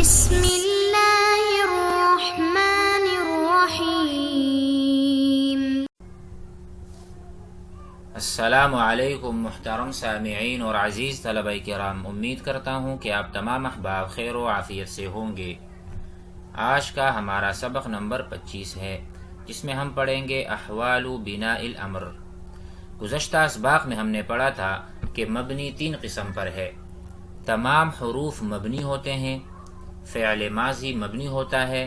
بسم اللہ الرحمن الرحیم۔ السلام علیکم محترم سامعین اور عزیز طلبہ کرام، امید کرتا ہوں کہ آپ تمام احباب خیر و عافیت سے ہوں گے۔ آج کا ہمارا سبق نمبر 25 ہے، جس میں ہم پڑھیں گے احوال بناء الامر۔ گزشتہ اسباق میں ہم نے پڑھا تھا کہ مبنی 3 قسم پر ہے۔ تمام حروف مبنی ہوتے ہیں، فعل ماضی مبنی ہوتا ہے،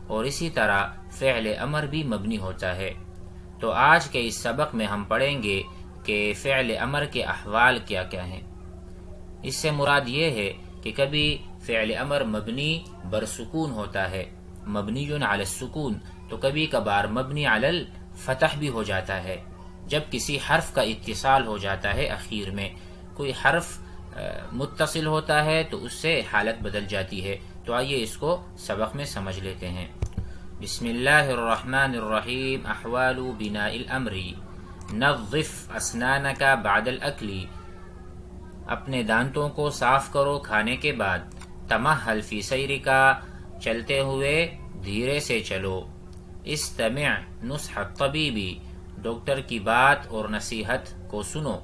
اور اسی طرح فعل امر بھی مبنی ہوتا ہے۔ تو آج کے اس سبق میں ہم پڑھیں گے کہ فعل امر کے احوال کیا کیا ہیں۔ اس سے مراد یہ ہے کہ کبھی فعل امر مبنی برسکون ہوتا ہے، مبنی علی السکون، تو کبھی کبھار مبنی علی الفتح بھی ہو جاتا ہے۔ جب کسی حرف کا اتصال ہو جاتا ہے، اخیر میں کوئی حرف متصل ہوتا ہے تو اس سے حالت بدل جاتی ہے۔ تو آئیے اس کو سبق میں سمجھ لیتے ہیں۔ بسم اللہ الرحمن الرحیم۔ احوال بناء الامر۔ نظف اسنانک بعد الاکل، اپنے دانتوں کو صاف کرو کھانے کے بعد۔ تمہل فی سیرک، چلتے ہوئے دھیرے سے چلو۔ استمع نصح الطبیب، ڈاکٹر کی بات اور نصیحت کو سنو۔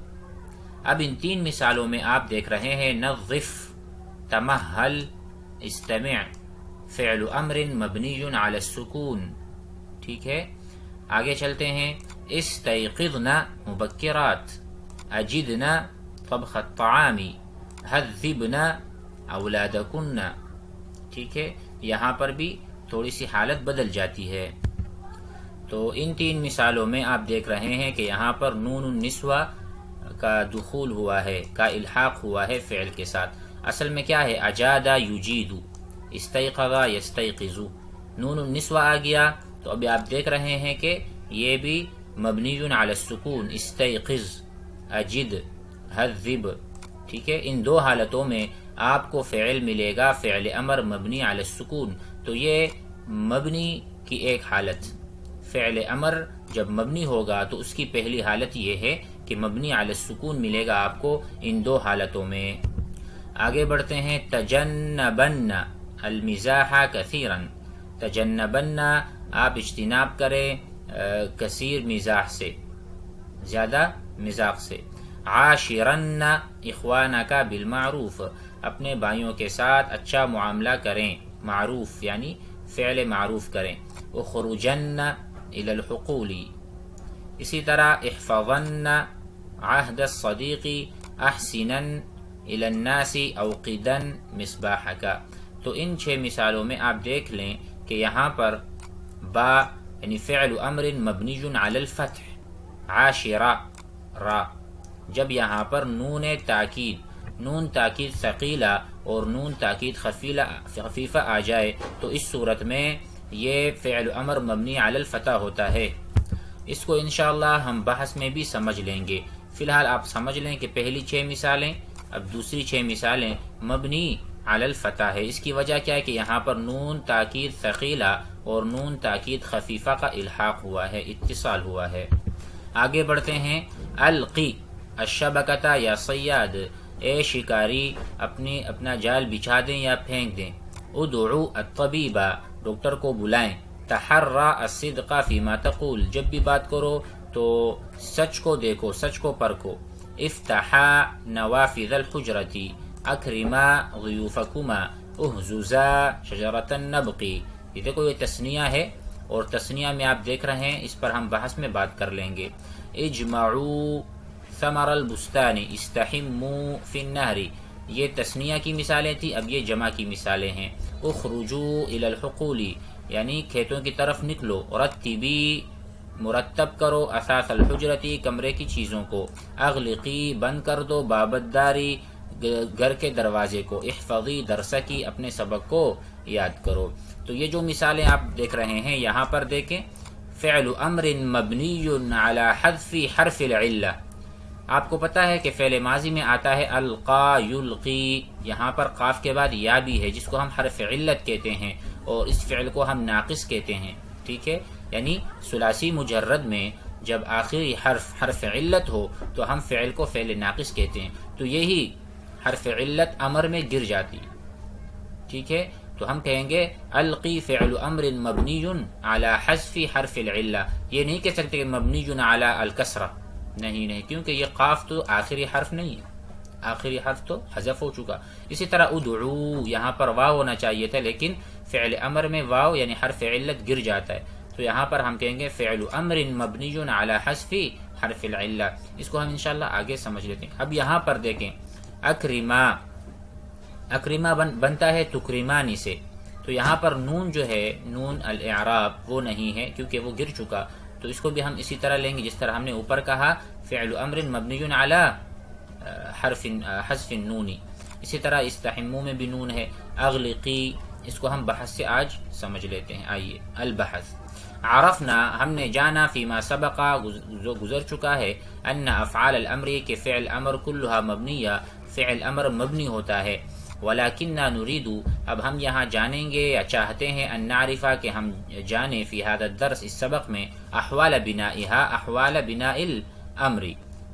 اب ان 3 مثالوں میں آپ دیکھ رہے ہیں نظف، تمہل، استمع، فعل امر مبنی علی السکون، ٹھیک ہے۔ آگے چلتے ہیں۔ استيقظنا مبکرات، اجدنا طبخ الطعام، هذبنا اولادکن، ٹھیک ہے۔ یہاں پر بھی تھوڑی سی حالت بدل جاتی ہے۔ تو ان 3 مثالوں میں آپ دیکھ رہے ہیں کہ یہاں پر نون النسوہ کا دخول ہوا ہے، کا الحاق ہوا ہے فعل کے ساتھ۔ اصل میں کیا ہے؟ اجاد یجید، استيقظ یستيقظ، نون النسوہ آ گیا۔ تو ابھی آپ دیکھ رہے ہیں کہ یہ بھی مبنی علی السکون، استيقظ، اجد، هذب، ٹھیک ہے۔ ان 2 حالتوں میں آپ کو فعل ملے گا فعل امر مبنی علی السکون۔ تو یہ مبنی کی ایک حالت، فعل امر جب مبنی ہوگا تو اس کی پہلی حالت یہ ہے کہ مبنی علی السکون ملے گا آپ کو ان 2 حالتوں میں۔ آگے بڑھتے ہیں۔ تجنبن المزاح کثیرا، تجنبن، آپ اجتناب کریں کثیر مزاح سے، زیادہ مزاح سے۔ عاشرن اخوانک بالمعروف، اپنے بھائیوں کے ساتھ اچھا معاملہ کریں، معروف یعنی فعل معروف کریں۔ اخرجن الی الحقول، اسی طرح احفظن عہد الصدیق، احسنن الی الناس، اوقدن مصباحک۔ تو ان 6 مثالوں میں آپ دیکھ لیں کہ یہاں پر با یعنی فعل امر مبنی علی الفتح، عاشرہ را، جب یہاں پر نون تاکید ثقیلہ اور نون تاکید خفیفہ آ جائے تو اس صورت میں یہ فعل امر مبنی علی الفتح ہوتا ہے۔ اس کو انشاءاللہ ہم بحث میں بھی سمجھ لیں گے۔ فی الحال آپ سمجھ لیں کہ پہلی 6 مثالیں، اب دوسری 6 مثالیں مبنی علی الفتح ہے۔ اس کی وجہ کیا ہے کہ یہاں پر نون تاکید ثقیلہ اور نون تاکید خفیفہ کا الحاق ہوا ہے، اتصال ہوا ہے۔ آگے بڑھتے ہیں۔ القی الشبکۃ یا صیاد، اے شکاری اپنا جال بچھا دیں یا پھینک دیں۔ ادعو الطبیب، ڈاکٹر کو بلائیں۔ تحرى الصدق فيما تقول، جب بھی بات کرو تو سچ کو دیکھو، سچ کو پرکھو۔ افتحا نوافذ الحجرۃ، اکرما ضیوفکما، اہززا شجرۃ النبق۔ یہ دیکھو یہ تثنیہ ہے، اور تثنیہ میں آپ دیکھ رہے ہیں، اس پر ہم بحث میں بات کر لیں گے۔ اجمعوا ثمر البستان، استحموا فی النہر، یہ تثنیہ کی مثالیں تھیں، اب یہ جمع کی مثالیں ہیں۔ اخرجوا الی الحقول، یعنی کھیتوں کی طرف نکلو۔ رتبی، مرتب کرو، اثاث الحجرتی، کمرے کی چیزوں کو۔ اغلقی، بند کر دو، باب الداری، گھر کے دروازے کو۔ احفظی درسکی، اپنے سبق کو یاد کرو۔ تو یہ جو مثالیں آپ دیکھ رہے ہیں یہاں پر دیکھیں، فعل امر مبنی علی حذف حرف العلہ۔ آپ کو پتہ ہے کہ فعل ماضی میں آتا ہے القا یلقی، یہاں پر قاف کے بعد یا بھی ہے جس کو ہم حرف علت کہتے ہیں، اور اس فعل کو ہم ناقص کہتے ہیں، ٹھیک ہے۔ یعنی ثلاثی مجرد میں جب آخری حرف علت ہو تو ہم فعل کو فعل ناقص کہتے ہیں، تو یہی حرف علت امر میں گر جاتی، ٹھیک ہے۔ تو ہم کہیں گے القی فعل امر مبنی علی حذف حرف العلہ، یہ نہیں کہہ سکتے کہ مبنی علی الکسرہ، نہیں، کیونکہ یہ قاف تو آخری حرف نہیں ہے، آخری حرف تو حذف ہو چکا۔ اسی طرح ادعو، یہاں پر واو ہونا چاہیے تھا لیکن فعل امر میں واو یعنی حرف علت گر جاتا ہے، تو یہاں پر ہم کہیں گے فعل امر مبنی علی حذف حرف العلہ۔ اس کو ہم انشاءاللہ آگے سمجھ لیتے ہیں۔ اب یہاں پر دیکھیں اکرما، اکرما بنتا ہے تکریمانی سے، تو یہاں پر نون جو ہے نون الاعراب وہ نہیں ہے کیونکہ وہ گر چکا، تو اس کو بھی ہم اسی طرح لیں گے جس طرح ہم نے اوپر کہا فعل امر مبنی علی حذف النون۔ اسی طرح استحمو میں بھی نون ہے۔ اغلقی، اس کو ہم بحث سے آج سمجھ لیتے ہیں۔ آئیے البحث، عرفنا، ہم نے جانا، فیما سبقا، جو گزر چکا ہے، ان افعال الامر کے فعل امر کلها مبنیہ، فعل امر مبنی ہوتا ہے، ولکننا نريد، اب ہم یہاں جانیں گے یا چاہتے ہیں، ان نعرفہ کہ ہم جانیں، فی هذا الدرس، اس سبق میں، احوال بنائها، احوال بناء الامر،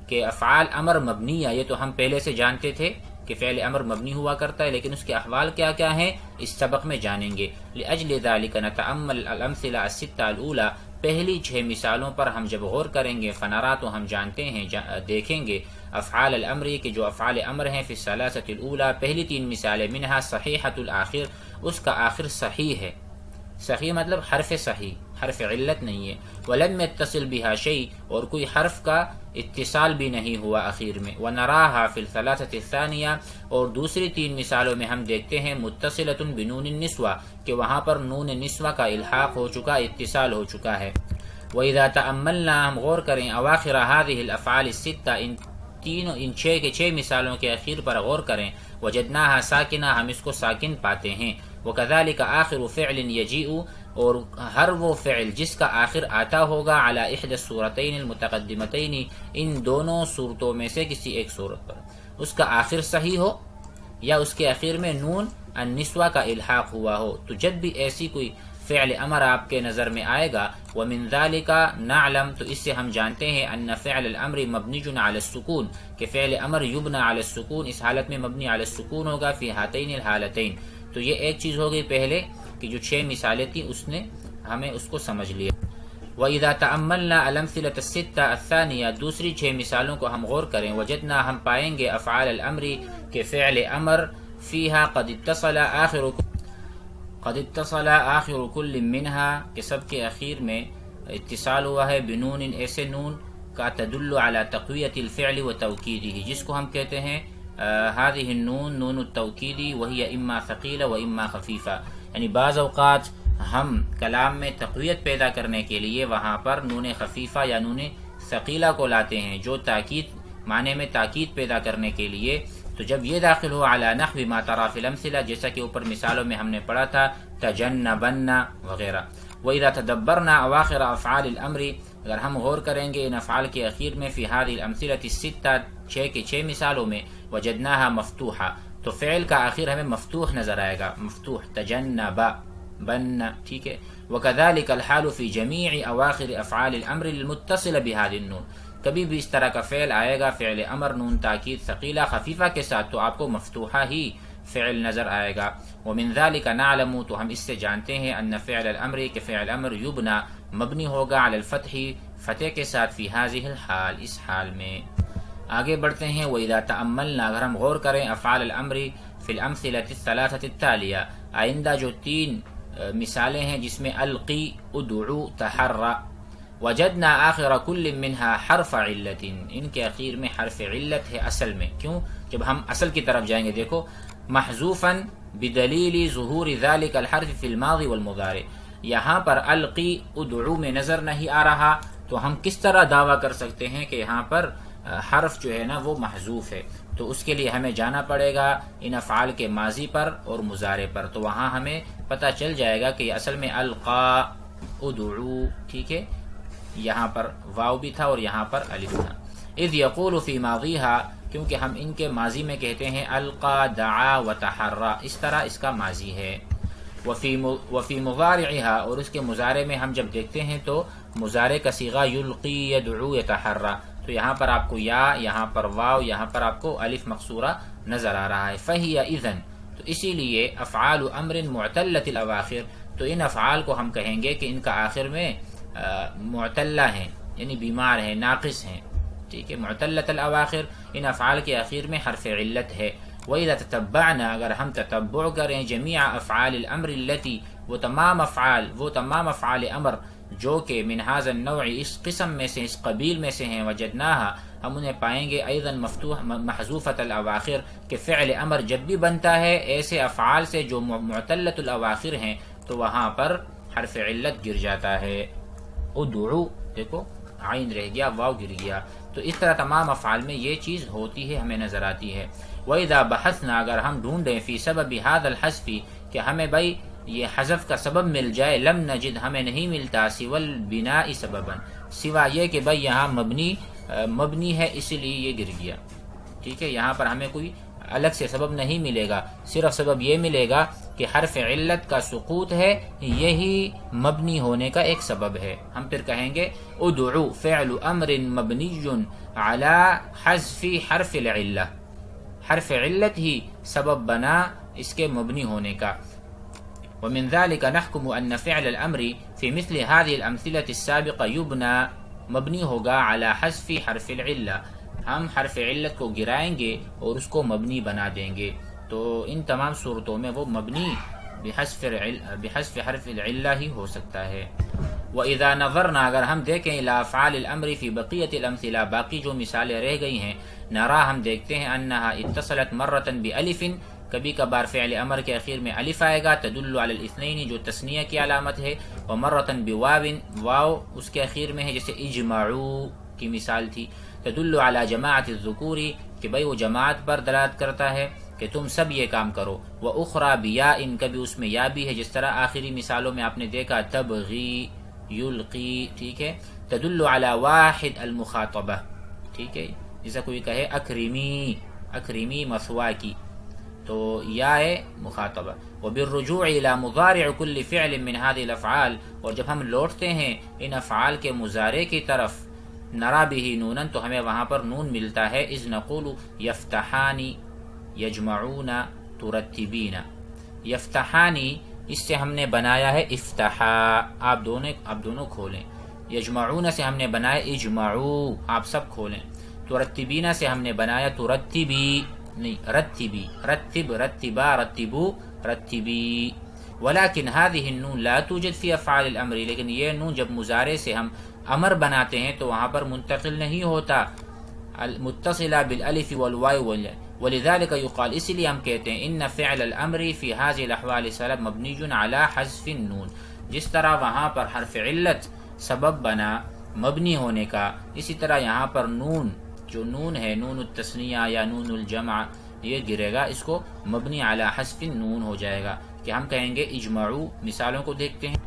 کہ افعال امر مبنیہ، یہ تو ہم پہلے سے جانتے تھے کہ فعل امر مبنی ہوا کرتا ہے، لیکن اس کے احوال کیا کیا ہیں اس سبق میں جانیں گے۔ لأجل ذلك نتأمل الامثلة الستة الاولى، پہلی 6 مثالوں پر ہم جب غور کریں گے، فنرا، تو ہم جانتے ہیں، دیکھیں گے، افعال الامر کے جو افعال امر ہیں، فی الثلاثة الاولى، پہلی 3 مثالیں، منها صحیحۃ الآخر، اس کا آخر صحیح ہے، صحیح مطلب حرف صحیح، حرف علت نہیں ہے، ولم يتصل بها شيء، اور کوئی حرف کا اتصال بھی نہیں ہوا اخیر میں، ونراها فی الثلاثة الثانیہ، اور دوسری 3 مثالوں میں ہم دیکھتے ہیں متصلۃ بنون النسوہ، کہ وہاں پر نون نسوہ کا الحاق ہو چکا، اتصال ہو چکا ہے۔ وَإِذَا تَأَمَّلْنَا، ہم غور کریں، اواخر هذه الافعال الستہ، ان 6 کے 6 مثالوں کے اخیر پر غور کریں، وجدناها ساکنہ، ہم اس کو ساکن پاتے ہیں، وکذالک آخر فعل یجیء، اور ہر وہ فعل جس کا آخر آتا ہوگا، علی احدى الصورتین المتقدمتین، ان دونوں صورتوں میں سے کسی ایک صورت پر، اس کا آخر صحیح ہو یا اس کے آخر میں نون النسوہ کا الحاق ہوا ہو، تو جب بھی ایسی کوئی فعل امر آپ کے نظر میں آئے گا، ومن ذالک نعلم، تو اس سے ہم جانتے ہیں، ان فعل الامر مبنی علی السکون، کہ فعل امر یبنى علی السکون، اس حالت میں مبنی علی السکون ہوگا، فی ہاتین الحالتین۔ تو یہ ایک چیز ہو گئی پہلے کہ جو 6 مثالیں تھیں اس نے ہمیں اس کو سمجھ لیا۔ وَإِذَا تَأَمَّلْنَا الْأَمْثِلَةَ السِّتَّةَ الثَّانِيَةَ، دوسری 6 مثالوں کو ہم غور کریں، وجدنا، ہم پائیں گے، افعال الامر کے فعل امر، فیہا قد اتصل آخر کل منہا، کہ سب کے اخیر میں اتصال ہوا ہے، بنون، ایسے نون کا تدل علی تقویت الفعل و توکیدہ، جس کو ہم کہتے ہیں هذه النون نون التوکیدی، وہی اما ثقیلہ و اما خفیفہ، یعنی بعض اوقات ہم کلام میں تقویت پیدا کرنے کے لیے وہاں پر نون خفیفہ یا نون ثقیلہ کو لاتے ہیں، جو تاکید معنی میں تاکید پیدا کرنے کے لیے، تو جب یہ داخل ہو علی نحو ما تری فی الامثلہ، جیسا کہ اوپر مثالوں میں ہم نے پڑھا تھا، تجنبن وغیرہ۔ وَإِذَا تَدَبَّرْنَا أَوَاخِرَ أَفْعَالِ الْأَمْرِ، اگر ہم غور کریں گے ان افعال کے اخیر میں، فی هذه الأمثلة الستة، 6 کے 6 مثالوں میں، وجدناها مفتوحہ، تو فعل کا آخر ہمیں مفتوح نظر آئے گا، مفتوح، تجنب بن، ٹھیک ہے۔ وكذلك الحال في جميع اواخر افعال الامر المتصل بهذه النون، کبھی بھی اس طرح کا فعل آئے گا، فعل امر نون تاکید ثقیلہ خفیفہ کے ساتھ، تو آپ کو مفتوحہ ہی فعل نظر آئے گا۔ ومن ذلك نعلم، تو ہم اس سے جانتے ہیں، ان فعل الامر کہ فعل امر یبنا مبنی ہوگا علی الفتح، فتح کے ساتھ، فی هذه الحال، اس حال میں۔ آگے بڑھتے ہیں، وَإِذَا تَأَمَّلْنَا، اگر ہم غور کریں، افعال الامر فی الامثلة الثلاثة التالیہ، آئندہ جو 3 مثالیں ہیں جس میں القی، ادعو، تحرّ، وجدنا آخر کل منها حرف علت، ان کے اخیر میں حرف علت ہے اصل میں، کیوں؟ جب ہم اصل کی طرف جائیں گے، دیکھو، محذوفا بدلیل ظہور ذلك الحرف فی الماضی والمضارع، یہاں پر القی ادعو میں نظر نہیں آ رہا، تو ہم کس طرح دعویٰ کر سکتے ہیں کہ یہاں پر حرف جو ہے نا وہ محذوف ہے؟ تو اس کے لیے ہمیں جانا پڑے گا ان افعال کے ماضی پر اور مضارع پر، تو وہاں ہمیں پتہ چل جائے گا کہ اصل میں القا، ادعو، ٹھیک ہے، یہاں پر واو بھی تھا اور یہاں پر الف تھا۔ اذ یقول فی ماضیہا، کیونکہ ہم ان کے ماضی میں کہتے ہیں القا، دعا و تحرّ، اس طرح اس کا ماضی ہے۔ وفی مضارعہا، اور اس کے مضارع میں ہم جب دیکھتے ہیں تو مضارع کا صیغہ یلقی، یدعو، یتحرّ، تو یہاں پر آپ کو یا، یہاں پر واو، یہاں پر آپ کو الف مقصورہ نظر آ رہا ہے۔ فہی اذن، تو اسی لیے افعال امر معتلۃ الاواخر، تو ان افعال کو ہم کہیں گے کہ ان کا آخر میں معتلہ ہیں، یعنی بیمار ہیں، ناقص ہیں، ٹھیک ہے. معتلۃ الاواخر، ان افعال کے آخر میں حرف علت ہے. وَإِذَا تَتَبَّعْنَا، اگر ہم تتبع کریں جمیع افعال الامر التي، وہ تمام افعال امر جو کہ من هذا النوع، اس قسم میں سے، اس قبیل میں سے ہیں، وجدناها، ہم انہیں پائیں گے ایضا مفتوح محذوفۃ الاواخر، کہ فعل امر جب بھی بنتا ہے ایسے افعال سے جو معتلۃ الاواخر ہیں تو وہاں پر حرف علت گر جاتا ہے. ادعو، دیکھو عین رہ گیا، واو گر گیا. تو اس طرح تمام افعال میں یہ چیز ہوتی ہے، ہمیں نظر آتی ہے. وَإِذَا بَحَثْنَا، اگر ہم ڈھونڈیں فی سبب هذا الحذف، کہ ہمیں بھائی یہ حذف کا سبب مل جائے، لم نجد، ہمیں نہیں ملتا، سوى البناء سببا، سوا یہ کہ بھائی یہاں مبنی ہے اس لیے یہ گر گیا. ٹھیک ہے، یہاں پر ہمیں کوئی الگ سے سبب نہیں ملے گا، صرف سبب یہ ملے گا کہ حرف علت کا سقوط ہے، یہی مبنی ہونے کا ایک سبب ہے. ہم پھر کہیں گے ادعو فعل امر مبنی علی حذف حرف العلہ، حرف علت ہی سبب بنا اس کے مبنی ہونے کا. ومن ذلك نحكم ان فعل الامر في مثل هذه الامثلة السابقة يبنى، مبنی ہوگا علی حذف حرف العلہ، ہم حرف علت کو گرائیں گے اور اس کو مبنی بنا دیں گے. تو ان تمام صورتوں میں وہ مبنی بحذف حرف العلہ ہی ہو سکتا ہے. وَإِذَا نَظَرْنَا، اگر ہم دیکھیں إِلَى أَفْعَالِ الْأَمْرِ فِي بَقِيَّةِ الْأَمْثِلَةِ، باقی جو مثالیں رہ گئی ہیں، نَرَا، ہم دیکھتے ہیں، أَنَّهَا اتصلت مرة بألف، کبھی کبھار فعل امر کے اخیر میں الف آئے گا، تدل علی الاثنین، جو تثنیہ کی علامت ہے، ومرة بواو، واو اس کے اخیر میں ہے، جیسے اجمعوا کی مثال تھی، تدل علی جماعت الذکور، کہ بھئی وہ جماعت پر دلالت کرتا ہے کہ تم سب یہ کام کرو. وأخرى بیاء، کبھی اس میں یا بھی ہے، جس طرح آخری مثالوں میں آپ نے دیکھا تبغی، یلقی، ٹھیک ہے، تدل علی واحد المخاطبہ، ٹھیک ہے، جیسا کوئی کہے اکرمی مثوا کی، تو یا مخاطبہ. وبالرجوع الى مضارع كل فعل من هذه الافعال، اور جب ہم لوٹتے ہیں ان افعال کے مضارع کی طرف، نرا به نونا، تو ہمیں وہاں پر نون ملتا ہے. اذ نقول یفتحان، یجمعون، ترتبین. یفتحان، اس سے ہم نے بنایا ہے افتحا، آپ دونوں کھولیں. یجمعون سے ہم نے بنایا اجمعو، آپ سب کھولیں. ترتبین سے ہم نے بنایا ترتبی، نہیں رتبی، رتب، رتبا، رتبو، رتبی. ولكن هذه النون لا توجد في افعال الامر، لیکن یہ نون جب مضارع سے ہم امر بناتے ہیں تو وہاں پر منتقل نہیں ہوتا، متصلہ بالالف والواو، ولذلك يقال، اس لیے ہم کہتے ہیں ان فعل الامر في هذه الاحوال الثلاث مبنی على حذف النون، جس طرح وہاں پر حرف علت سبب بنا مبنی ہونے کا، اسی طرح یہاں پر نون، جو نون ہے، نون التثنیہ یا نون الجمع، یہ گرے گا، اس کو مبنی علی حذف نون ہو جائے گا. کہ ہم کہیں گے اجمعو. مثالوں کو دیکھتے ہیں.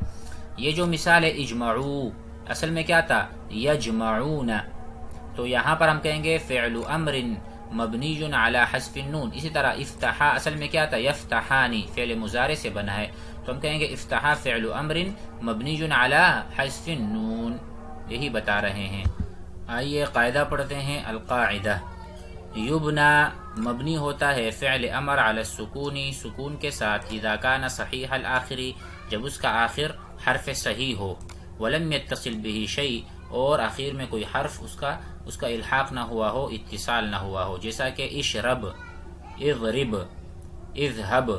یہ جو مثال ہے اجمعو، اصل میں کیا تھا؟ یجمعون. تو یہاں پر ہم کہیں گے فعل امر مبنی علی حذف النون. اسی طرح افتحا اصل میں کیا تھا؟ یفتحانی، فعل مضارع سے بنا ہے، تو ہم کہیں گے افتحا فعل امر مبنی علی حذف النون. یہی بتا رہے ہیں. آئیے قاعدہ پڑھتے ہیں. القاعدہ، یبنا مبنی ہوتا ہے فعل امر علی السکونی، سکون کے ساتھ، اذا کان صحیح الآخری، جب اس کا آخر حرف صحیح ہو، ولم یتصل به شیء، اور آخر میں کوئی حرف اس کا الحاق نہ ہوا ہو، اتصال نہ ہوا ہو، جیسا کہ اشرب، اضرب، اذهب،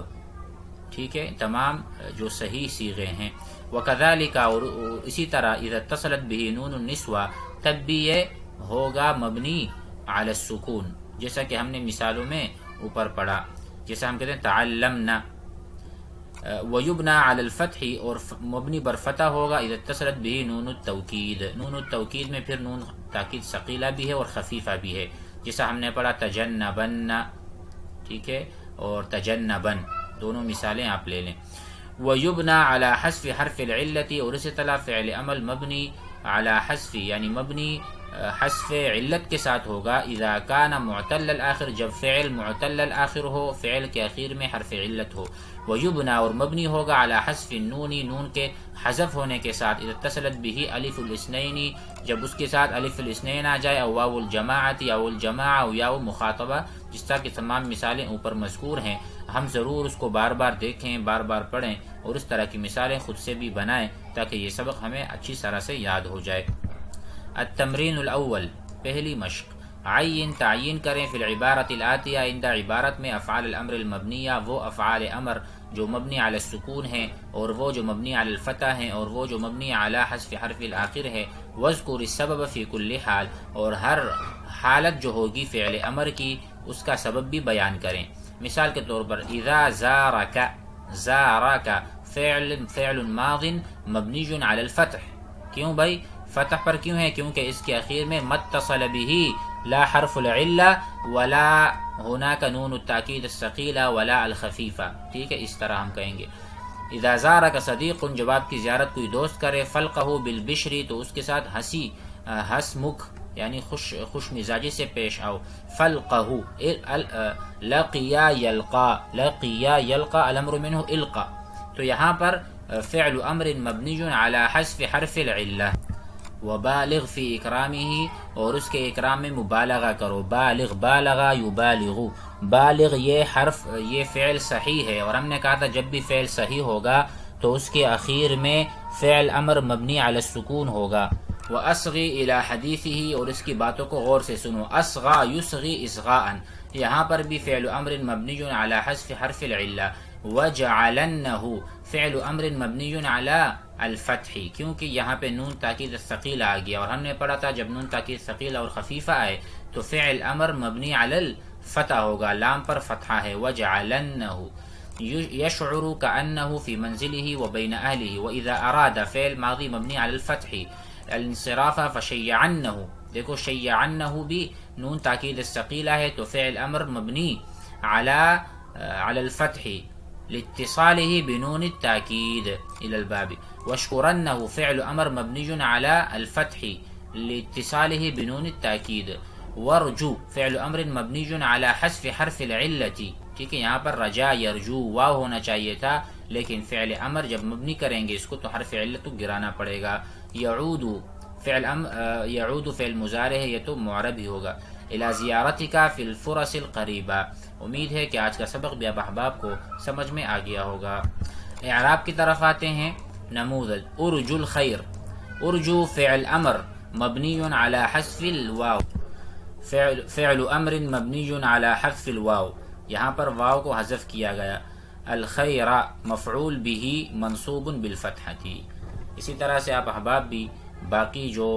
ٹھیک ہے، تمام جو صحیح صیغے ہیں. وکذالک، اور اسی طرح اذا اتصلت به نون النسوہ، تب بھی یہ ہوگا مبنی علی السکون، جیسا کہ ہم نے مثالوں میں اوپر پڑھا، جیسا ہم کہتے ہیں تعلمنا. ویبنا علی الفتح، اور مبنی بر فتح ہوگا اذا اتصلت به نون التوکید. نون التوکید میں پھر نون تاکید ثقیلہ بھی ہے اور خفیفہ بھی ہے، جیسا ہم نے پڑھا تجنبن، ٹھیک ہے، اور تجنبن، دونوں مثالیں آپ لے لیں. ویبنا علی حذف حرف العلت، اور اسی طرح فعل عمل مبنی علی حذف، یعنی مبنی حذف علت کے ساتھ ہوگا، اذا کان معتل الآخر، جب فعل معتل الآخر ہو، فعل کے اخیر میں حرف علت ہو. ویبنا، اور مبنی ہوگا علی حذف النون، نون کے حذف ہونے کے ساتھ، اذا اتصلت به الف الاثنین، جب اس کے ساتھ الف الاثنین آ جائے، او واو الجماعت، یا الجماع، او یا مخاطبہ، جس طرح کی تمام مثالیں اوپر مذکور ہیں ہم ضرور اس کو بار بار دیکھیں، بار بار پڑھیں اور اس طرح کی مثالیں خود سے بھی بنائیں تاکہ یہ سبق ہمیں اچھی طرح سے یاد ہو جائے۔ التمرین الاول، پہلی مشق، عین تعین کریں فی العبارۃ الآتیہ، آئندہ عبارت میں افعال الامر المبنیہ، وہ افعال امر جو مبنی علی السکون ہیں اور وہ جو مبنی علی الفتح ہیں اور وہ جو مبنی علی حذف حرف الآخر ہے، واذکر السبب فی کل حال، اور ہر حالت جو ہوگی فعل امر کی اس کا سبب بھی بیان کریں۔ مثال کے طور پر اذا زارک، زارک فعل ماض مبنی علی الفتح، کیوں بھائی فتح پر کیوں ہے؟ کیونکہ اس کے اخیر میں متصل به لا حرف العلہ ولا هناك نون التاکید الثقیلہ ولا الخفیفہ، ٹھیک ہے، اس طرح ہم کہیں گے۔ اذا زارک صدیق، جب آپ کی زیارت کوئی دوست کرے، فلقہ بالبشری، تو اس کے ساتھ ہنسی، ہنسمکھ یعنی خوش مزاجی سے پیش آؤ۔ فلقہ لقیا یلقا، لقیا یلقا الامر منہ القا، تو یہاں پر فعل امر مبنی علی حذف حرف العلہ۔ وبالغ فی اکرامہ، اور اس کے اکرام میں مبالغہ کرو، بالغ بالغ یبالغ، بالغ یہ فعل صحیح ہے، اور ہم نے کہا تھا جب بھی فعل صحیح ہوگا تو اس کے اخیر میں فعل امر مبنی علی السکون ہوگا۔ وَأَصْغِ إِلَى حَدِيثِهِ، اور اس کی باتوں کو غور سے سنو، اصغا یصغی اصغاءً، یہاں پر بھی فعل امر مبنی علی حذف حرف العلہ۔ وَجَعَلَنَّهُ فعل امر مبنی علی الفتح، کیونکہ یہاں پہ نون تاکید الثقیلہ آ گیا، اور ہم نے پڑھا تھا جب نون تاکید ثقیلہ اور خفیفہ آئے تو فعل امر مبنی علی الفتح ہوگا، لام پر فتحہ ہے۔ وَجَعَلَنَّهُ يشعر كأنه في منزله وبين أهله، وإذا أراد فعل ماضی مبنی علی الفتح، الانصراف فشیعنه، دیکھو شیعنه بھی نون تاکید الثقیلہ ہے تو فعل امر مبنی علی الفتح لاتصاله بنون التاکید الى الباب۔ واشکرنه فعل امر مبنی علی الفتح لاتصاله بنون التاکید۔ ورجو فعل امر مبنی علی حذف حرف العلة، ٹھیک ہے، یہاں پر رجا یرجو واو ہونا چاہیے تھا، لیکن فعل امر جب مبنی کریں گے اس کو تو حرف علت کو گرانا پڑے گا۔ یعود یعود فعل مضارع ہے، یہ تو معرب ہی ہوگا۔ الی زیارتک فی الفرص القریبہ، امید ہے کہ آج کا سبق بھی اب احباب کو سمجھ میں آ گیا ہوگا۔ اعراب کی طرف آتے ہیں۔ نموذج، ارجو الخیر، ارجو فعل امر مبنی علی حذف الواو، فعل امر مبنی علی حذف الواو، یہاں پر واو کو حذف کیا گیا۔ الخیر مفعول به منصوب بالفتحۃ۔ اسی طرح سے آپ احباب بھی باقی جو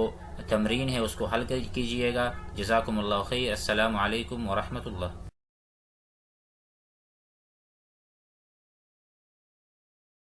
تمرین ہے اس کو حل کیجئے گا۔ جزاکم اللہ خیر، السلام علیکم ورحمۃ اللہ۔